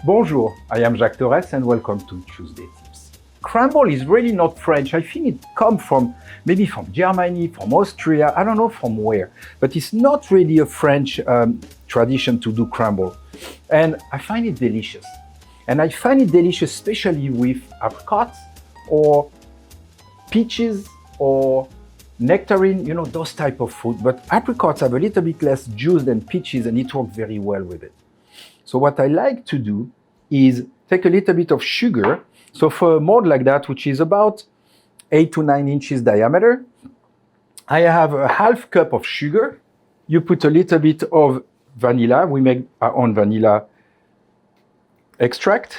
Bonjour, I am Jacques Torres and welcome to Tuesday Tips. Crumble is really not French. I think it comes from, maybe from Germany, from Austria, I don't know from where, but it's not really a French tradition to do crumble. And I find it delicious. And I find it delicious especially with apricots or peaches or nectarine, you know, those type of fruit. But apricots have a little bit less juice than peaches and it works very well with it. So what I like to do is take a little bit of sugar. So for a mold like that, which is about 8 to 9 inches diameter, I have a half cup of sugar. You put a little bit of vanilla. We make our own vanilla extract.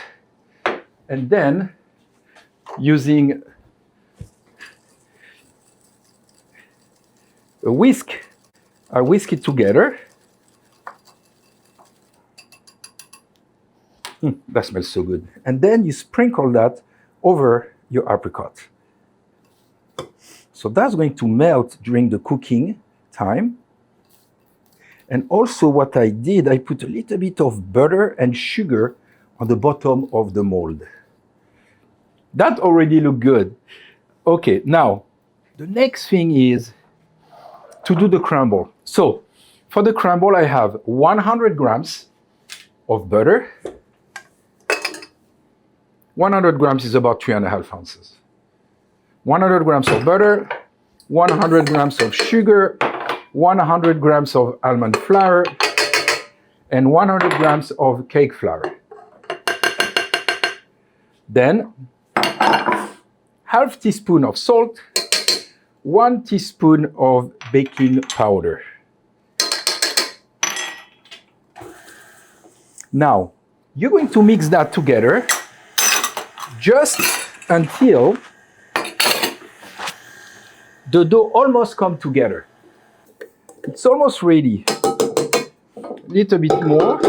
And then using a whisk, I whisk it together. That smells so good. And then you sprinkle that over your apricot. So that's going to melt during the cooking time. And also what I did, I put a little bit of butter and sugar on the bottom of the mold. That already looked good. Okay, now the next thing is to do the crumble. So for the crumble, I have 100 grams of butter. 100 grams is about 3.5 ounces. 100 grams of butter, 100 grams of sugar, 100 grams of almond flour, and 100 grams of cake flour. Then, half teaspoon of salt, 1 teaspoon of baking powder. Now, you're going to mix that together just until the dough almost comes together. It's almost ready. A little bit more.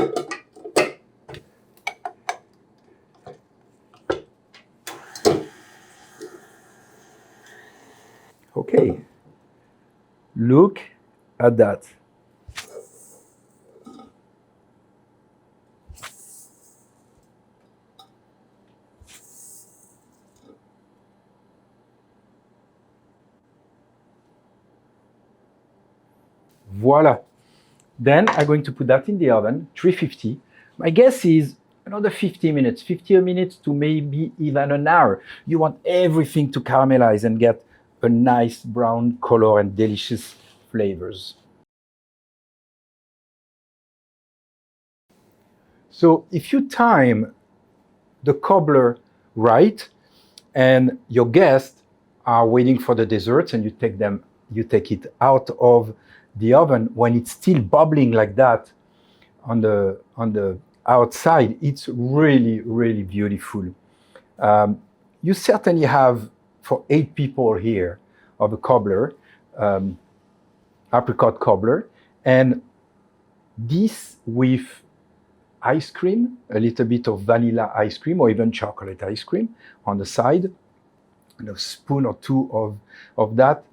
Okay. Look at that. Voila. Then I'm going to put that in the oven, 350. My guess is another 50 minutes to maybe even an hour. You want everything to caramelize and get a nice brown color and delicious flavors. So if you time the cobbler right and your guests are waiting for the desserts and you take it out of the oven when it's still bubbling like that on the outside, it's really, really beautiful. You certainly have, for 8 people here, of a cobbler, apricot cobbler, and this with ice cream, a little bit of vanilla ice cream or even chocolate ice cream on the side, and a spoon or 2 of that.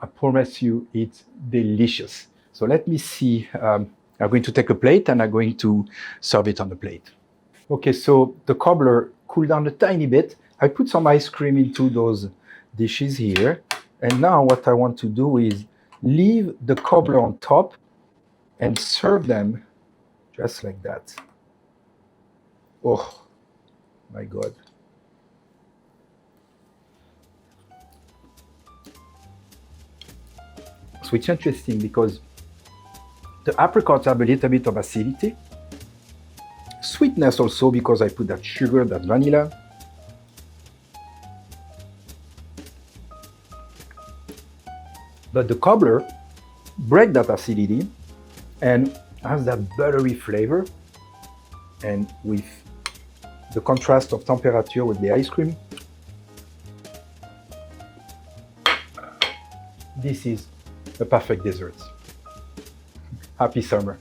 I promise you it's delicious. So let me see. I'm going to take a plate and I'm going to serve it on the plate. Okay, so the cobbler cooled down a tiny bit. I put some ice cream into those dishes here. And now what I want to do is leave the cobbler on top and serve them just like that. Oh, my God. So it's interesting because the apricots have a little bit of acidity, sweetness also because I put that sugar, that vanilla. But the cobbler breaks that acidity and has that buttery flavor. And with the contrast of temperature with the ice cream, this is a perfect dessert. Happy summer.